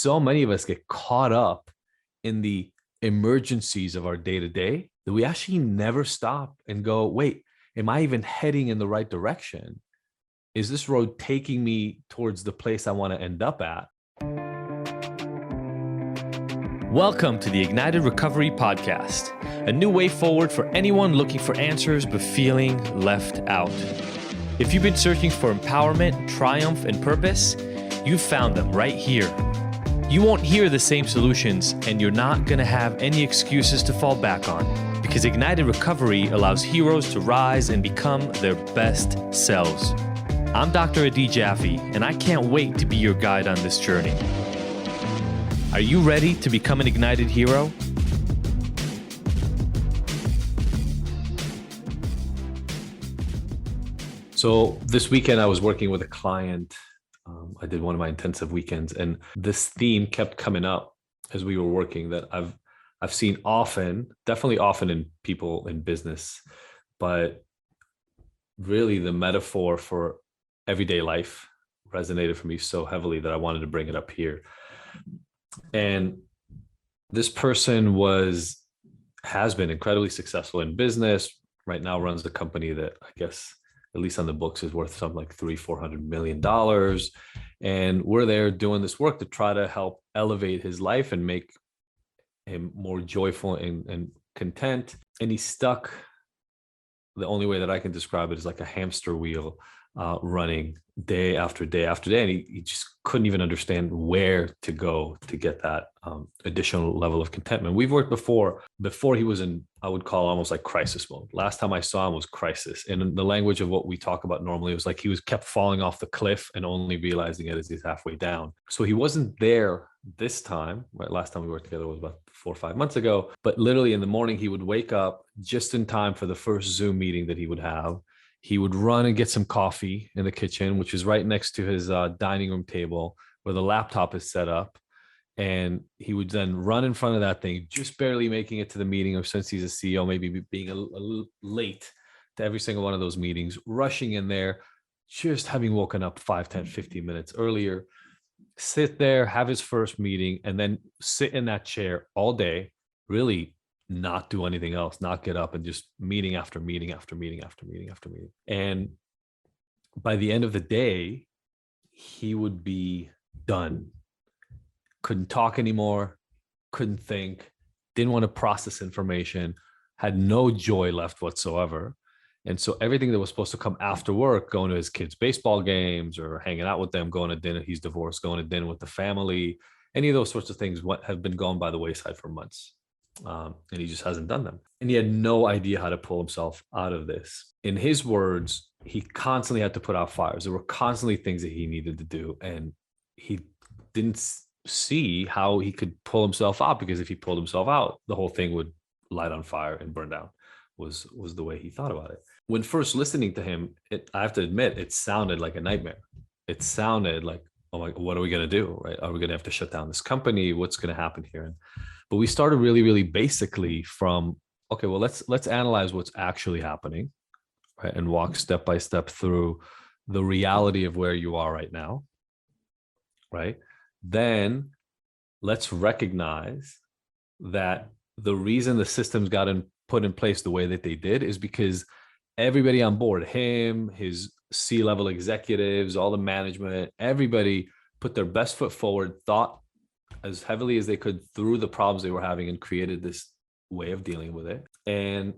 so many of us get caught up in the emergencies of our day to day that we actually never stop and go, wait, am I even heading in the right direction? Is this road taking me towards the place I want to end up at? Welcome to the Ignited Recovery Podcast, a new way forward for anyone looking for answers but feeling left out. If you've been searching for empowerment, triumph, and purpose, you've found them right here. You won't hear the same solutions, and you're not going to have any excuses to fall back on, because Ignited Recovery allows heroes to rise and become their best selves. I'm Dr. Sophie Jaffe, and I can't wait to be your guide on this journey. Are you ready to become an ignited hero? So this weekend I was working with a client. I did one of my intensive weekends, and this theme kept coming up as we were working that I've seen often, definitely often in people in business, but really the metaphor for everyday life resonated for me so heavily that I wanted to bring it up here. And this person has been incredibly successful in business. Right now runs the company that I guess, at least on the books, is worth something like $400 million. And we're there doing this work to try to help elevate his life and make him more joyful and content. And he's stuck. The only way that I can describe it is like a hamster wheel, running day after day after day. And he just couldn't even understand where to go to get that additional level of contentment. We've worked before he was in, I would call almost like crisis mode. Last time I saw him was crisis. And in the language of what we talk about normally, it was like he was kept falling off the cliff and only realizing it as he's halfway down. So he wasn't there this time, right? Last time we worked together was about 4 or 5 months ago. But literally in the morning, he would wake up just in time for the first Zoom meeting that he would have. He would run and get some coffee in the kitchen, which is right next to his dining room table where the laptop is set up. And he would then run in front of that thing, just barely making it to the meeting, or since he's a CEO, maybe being a little late to every single one of those meetings, rushing in there, just having woken up 5, 10, 15 minutes earlier, sit there, have his first meeting, and then sit in that chair all day, really not do anything else, not get up, and just meeting after meeting after meeting after meeting after meeting. And by the end of the day, he would be done. Couldn't talk anymore, couldn't think, didn't want to process information, had no joy left whatsoever. And so everything that was supposed to come after work, going to his kids' baseball games or hanging out with them, going to dinner, he's divorced, going to dinner with the family, any of those sorts of things have been gone by the wayside for months. And he just hasn't done them. And he had no idea how to pull himself out of this. In his words, he constantly had to put out fires. There were constantly things that he needed to do. And he didn't see how he could pull himself out, because if he pulled himself out, the whole thing would light on fire and burn down, was the way he thought about it. When first listening to him, I have to admit, it sounded like a nightmare. It sounded like, oh my, what are we going to do? Right? Are we going to have to shut down this company? What's going to happen here? But we started really, really basically from, okay, well, let's analyze what's actually happening, right? And walk step by step through the reality of where you are right now, right? Then let's recognize that the reason the systems got put in place the way that they did is because everybody on board, him, his C-level executives, all the management, everybody put their best foot forward, thought as heavily as they could through the problems they were having, and created this way of dealing with it. And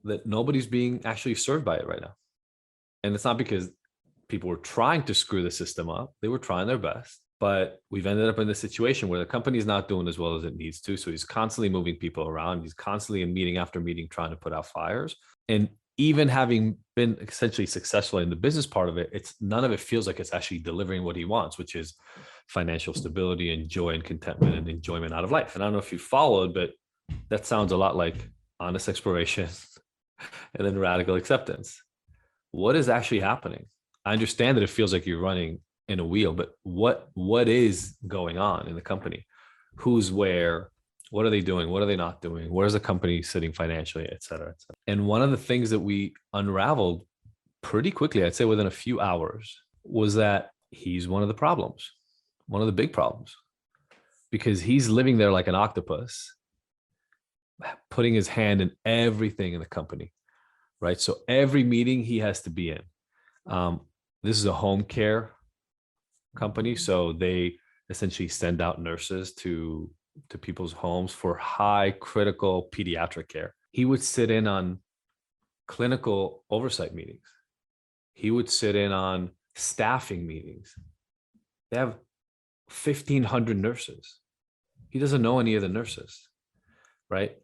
that nobody's being actually served by it right now. And it's not because people were trying to screw the system up. They were trying their best. But we've ended up in this situation where the company's not doing as well as it needs to. So he's constantly moving people around. He's constantly in meeting after meeting trying to put out fires. And even having been essentially successful in the business part of it, none of it feels like it's actually delivering what he wants, which is financial stability and joy and contentment and enjoyment out of life. And I don't know if you followed, but that sounds a lot like honest exploration and then radical acceptance. What is actually happening? I understand that it feels like you're running in a wheel, but what is going on in the company? Who's where? What are they doing? What are they not doing? Where's the company sitting financially, et cetera, et cetera. And one of the things that we unraveled pretty quickly, I'd say within a few hours, was that he's one of the problems, one of the big problems. because he's living there like an octopus, putting his hand in everything in the company, right? So every meeting he has to be in. This is a home care company, so they essentially send out nurses to people's homes for high critical pediatric care. He would sit in on clinical oversight meetings. He would sit in on staffing meetings. They have 1,500 nurses. He doesn't know any of the nurses, right?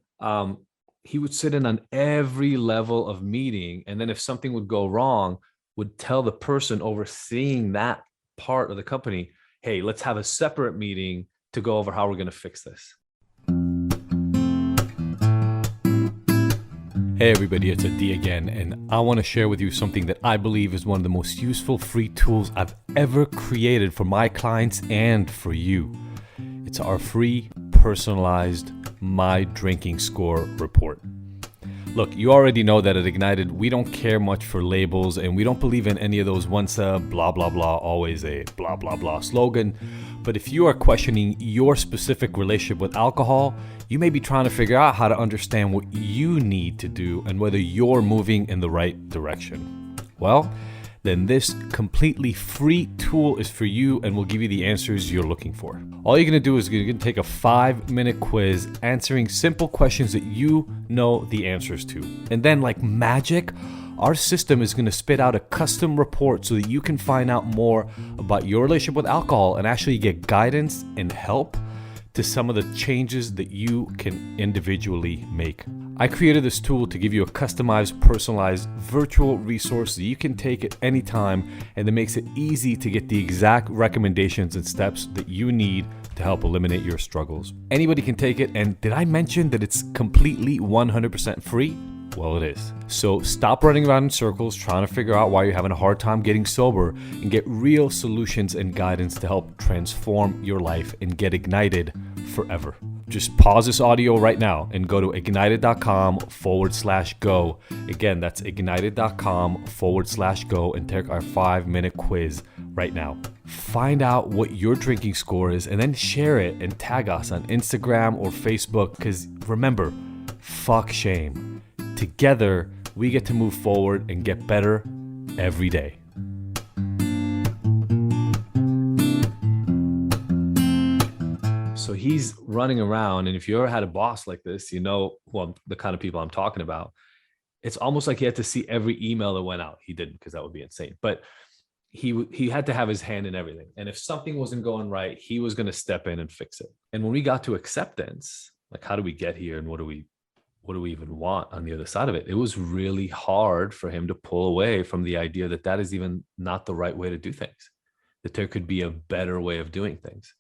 He would sit in on every level of meeting. And then if something would go wrong, would tell the person overseeing that part of the company, hey, let's have a separate meeting to go over how we're going to fix this. Hey everybody, it's Adi again, and I want to share with you something that I believe is one of the most useful free tools I've ever created for my clients and for you. It's our free, personalized My Drinking Score report. Look, you already know that at Ignited, we don't care much for labels, and we don't believe in any of those once a blah, blah, blah, always a blah, blah, blah slogan. But if you are questioning your specific relationship with alcohol, you may be trying to figure out how to understand what you need to do and whether you're moving in the right direction. Well, then this completely free tool is for you and will give you the answers you're looking for. All you're going to do is you're going to take a 5-minute quiz answering simple questions that you know the answers to. And then like magic, our system is going to spit out a custom report so that you can find out more about your relationship with alcohol and actually get guidance and help to some of the changes that you can individually make. I created this tool to give you a customized, personalized virtual resource that you can take at any time, and that makes it easy to get the exact recommendations and steps that you need to help eliminate your struggles. Anybody can take it, and did I mention that it's completely 100% free? Well, it is. So stop running around in circles trying to figure out why you're having a hard time getting sober and get real solutions and guidance to help transform your life and get ignited forever. Just pause this audio right now and go to ignited.com/go. Again, that's ignited.com/go and take our 5-minute quiz right now. Find out what your drinking score is and then share it and tag us on Instagram or Facebook, because remember, fuck shame. Together, we get to move forward and get better every day. So he's running around, and if you ever had a boss like this, you know, well, the kind of people I'm talking about, it's almost like he had to see every email that went out. He didn't, because that would be insane. But he had to have his hand in everything. And if something wasn't going right, he was going to step in and fix it. And when we got to acceptance, like how do we get here and what do we even want on the other side of it? It was really hard for him to pull away from the idea that that is even not the right way to do things, that there could be a better way of doing things,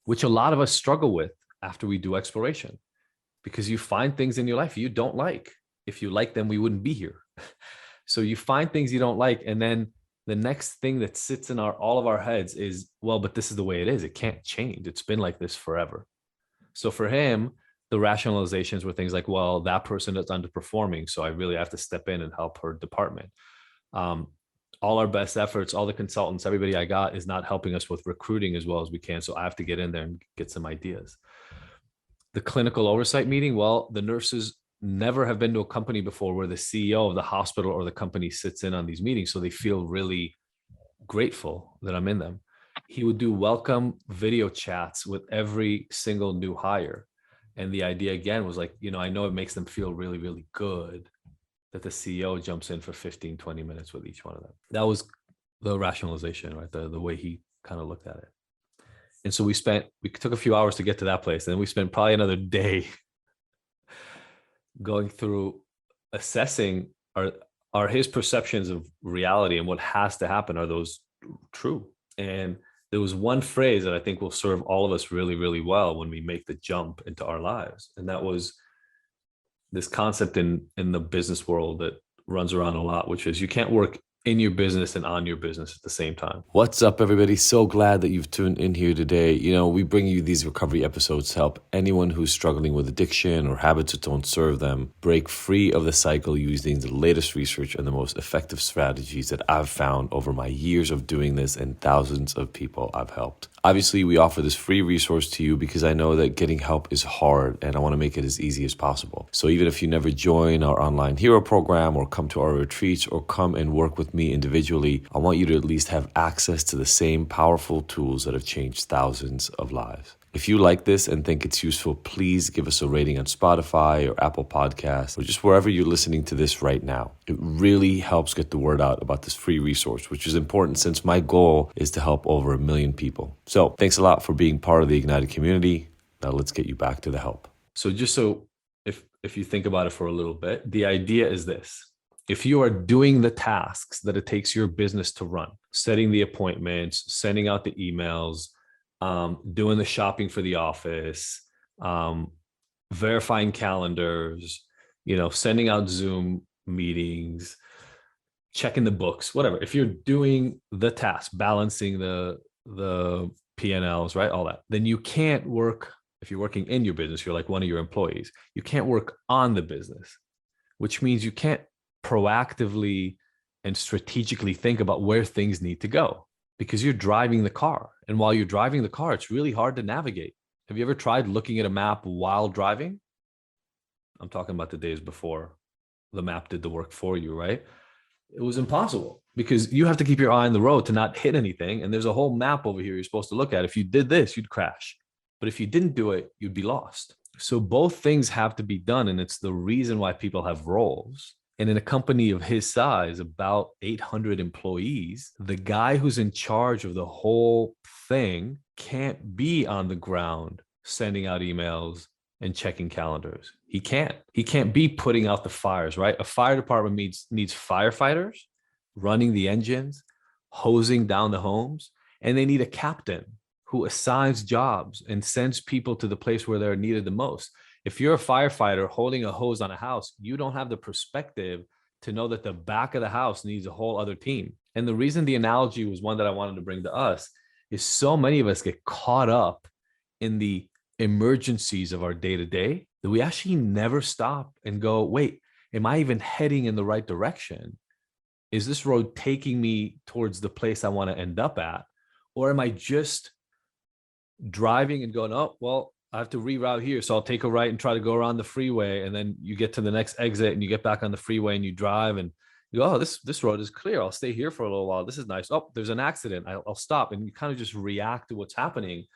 which a lot of us struggle with after we do exploration, because you find things in your life you don't like. If you like them, we wouldn't be here. So you find things you don't like, and then the next thing that sits in all of our heads is, well, but this is the way it is. It can't change. It's been like this forever. So for him, the rationalizations were things like, well, that person is underperforming, so I really have to step in and help her department. All our best efforts, all the consultants, everybody I got is not helping us with recruiting as well as we can, so I have to get in there and get some ideas. The clinical oversight meeting, well, the nurses never have been to a company before where the CEO of the hospital or the company sits in on these meetings, so they feel really grateful that I'm in them. He would do welcome video chats with every single new hire. And the idea again was like, you know, I know it makes them feel really, really good that the CEO jumps in for 15, 20 minutes with each one of them. That was the rationalization, right? The way he kind of looked at it. And so we took a few hours to get to that place. And then we spent probably another day going through assessing are his perceptions of reality and what has to happen, are those true? And there was one phrase that I think will serve all of us really, really well when we make the jump into our lives. And that was this concept in the business world that runs around a lot, which is you can't work in your business and on your business at the same time. What's up, everybody? So glad that you've tuned in here today. You know, we bring you these recovery episodes to help anyone who's struggling with addiction or habits that don't serve them break free of the cycle using the latest research and the most effective strategies that I've found over my years of doing this and thousands of people I've helped. Obviously, we offer this free resource to you because I know that getting help is hard and I want to make it as easy as possible. So even if you never join our online hero program or come to our retreats or come and work with me individually, I want you to at least have access to the same powerful tools that have changed thousands of lives. If you like this and think it's useful, please give us a rating on Spotify or Apple Podcasts or just wherever you're listening to this right now. It really helps get the word out about this free resource, which is important since my goal is to help over 1 million people. So thanks a lot for being part of the Ignited community. Now let's get you back to the help. So if you think about it for a little bit, the idea is this. If you are doing the tasks that it takes your business to run, setting the appointments, sending out the emails, doing the shopping for the office, verifying calendars, sending out Zoom meetings, checking the books, whatever. If you're doing the task, balancing the P&Ls, right? All that, then you can't work. If you're working in your business, you're like one of your employees. You can't work on the business, which means you can't proactively and strategically think about where things need to go. Because you're driving the car. And while you're driving the car, it's really hard to navigate. Have you ever tried looking at a map while driving? I'm talking about the days before the map did the work for you, right? It was impossible because you have to keep your eye on the road to not hit anything. And there's a whole map over here you're supposed to look at. If you did this, you'd crash. But if you didn't do it, you'd be lost. So both things have to be done. And it's the reason why people have roles. And in a company of his size, about 800 employees, the guy who's in charge of the whole thing can't be on the ground sending out emails and checking calendars. He can't be putting out the fires, right? A fire department needs firefighters running the engines, hosing down the homes, and they need a captain who assigns jobs and sends people to the place where they're needed the most. If you're a firefighter holding a hose on a house, you don't have the perspective to know that the back of the house needs a whole other team. And the reason the analogy was one that I wanted to bring to us is so many of us get caught up in the emergencies of our day-to-day that we actually never stop and go, wait, am I even heading in the right direction? Is this road taking me towards the place I want to end up at? Or am I just driving and going, oh, well, I have to reroute here, so I'll take a right and try to go around the freeway. And then you get to the next exit and you get back on the freeway and you drive and you go, oh, this road is clear. I'll stay here for a little while. This is nice. Oh, there's an accident. I'll stop. And you kind of just react to what's happening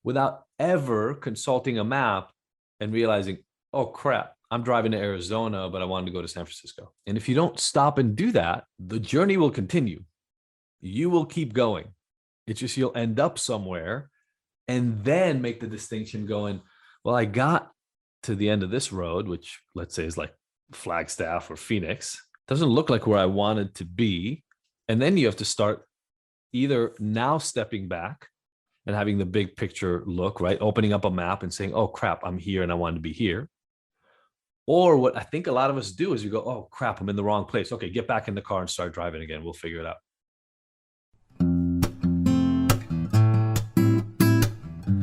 without ever consulting a map and realizing, oh, crap, I'm driving to Arizona, but I wanted to go to San Francisco. And if you don't stop and do that, the journey will continue. You will keep going. It's just you'll end up somewhere and then make the distinction going, well, I got to the end of this road, which let's say is like Flagstaff or Phoenix. Doesn't look like where I wanted to be. And then you have to start either now stepping back and having the big picture look, right? Opening up a map and saying, oh, crap, I'm here and I wanted to be here. Or what I think a lot of us do is you go, oh, crap, I'm in the wrong place. Okay, get back in the car and start driving again. We'll figure it out.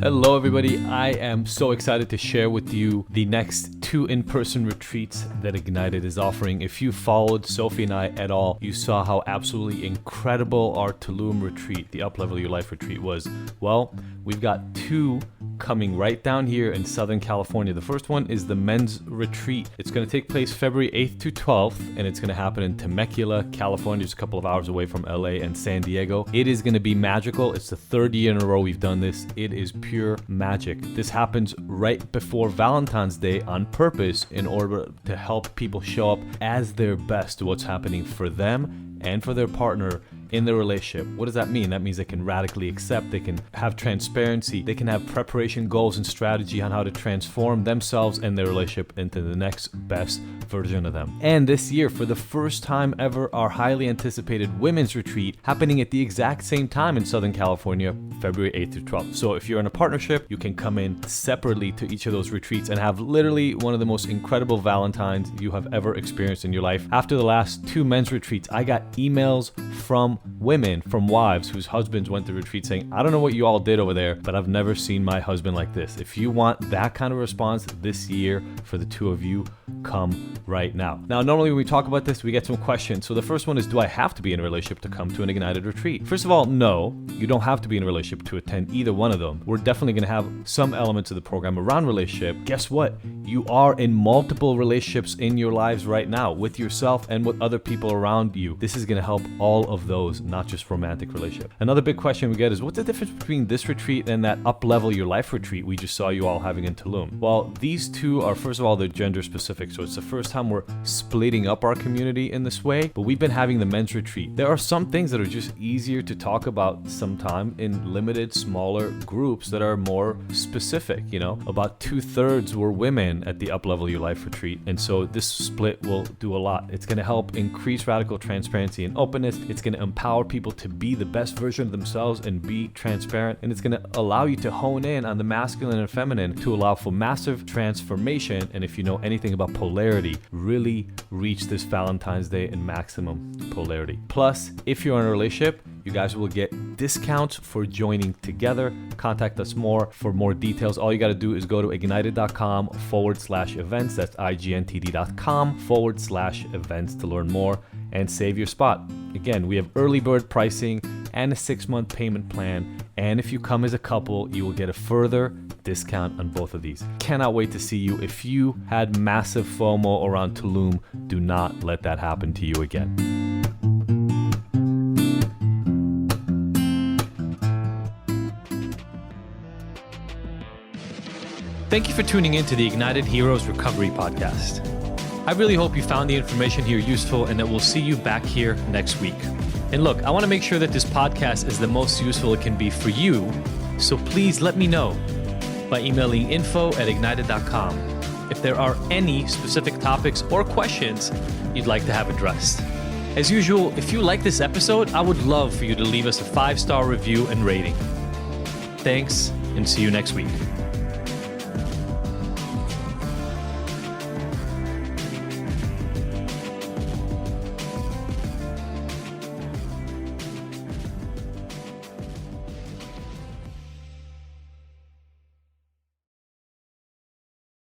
Hello, everybody. I am so excited to share with you the next 2 in-person retreats that Ignited is offering. If you followed Sophie and I at all, you saw how absolutely incredible our Tulum retreat, the Up-Level Your Life retreat was. Well, we've got 2 coming right down here in Southern California. The first one is the men's retreat. It's going to take place February 8th to 12th, and it's going to happen in Temecula, California, just a couple of hours away from LA and San Diego. It is going to be magical. It's the 3rd year in a row we've done this. It is pure magic. This happens right before Valentine's Day on purpose in order to help people show up as their best to what's happening for them and for their partner in their relationship. What does that mean? That means they can radically accept, they can have transparency, they can have preparation, goals, and strategy on how to transform themselves and their relationship into the next best version of them. And this year, for the first time ever, our highly anticipated women's retreat happening at the exact same time in Southern California, February 8th through 12th. So if you're in a partnership, you can come in separately to each of those retreats and have literally one of the most incredible Valentines you have ever experienced in your life. After the last 2 men's retreats, I got emails from women, from wives whose husbands went to retreat saying, I don't know what you all did over there, but I've never seen my husband like this. If you want that kind of response this year for the 2 of you, come right now. Now, normally when we talk about this, we get some questions. So the first one is, do I have to be in a relationship to come to an Ignited retreat? First of all, no, you don't have to be in a relationship to attend either one of them. We're definitely going to have some elements of the program around relationship. Guess what? You are in multiple relationships in your lives right now with yourself and with other people around you. This is going to help all of those, not just romantic relationship. Another big question we get is, what's the difference between this retreat and that up-level your life retreat we just saw you all having in Tulum? Well, these two are, first of all, they're gender specific. So it's the first time we're splitting up our community in this way, but we've been having the men's retreat. There are some things that are just easier to talk about sometime in limited, smaller groups that are more specific. About 2/3 were women at the Up-Level Your Life retreat. And so this split will do a lot. It's going to help increase radical transparency and openness. It's going to empower people to be the best version of themselves and be transparent. And it's going to allow you to hone in on the masculine and feminine to allow for massive transformation. And if you know anything about polarity, really reach this Valentine's Day in maximum polarity. Plus, if you're in a relationship, you guys will get discounts for joining together. Contact us more for more details. All you got to do is go to ignited.com/events. That's IGNTD.com/events to learn more and save your spot. Again, we have early bird pricing and a 6-month payment plan. And if you come as a couple, you will get a further discount on both of these. Cannot wait to see you. If you had massive FOMO around Tulum, do not let that happen to you again. Thank you for tuning in to the Ignited Heroes Recovery Podcast. I really hope you found the information here useful and that we'll see you back here next week. And look, I want to make sure that this podcast is the most useful it can be for you, so please let me know by emailing info@ignited.com if there are any specific topics or questions you'd like to have addressed. As usual, if you like this episode, I would love for you to leave us a 5-star review and rating. Thanks, and see you next week.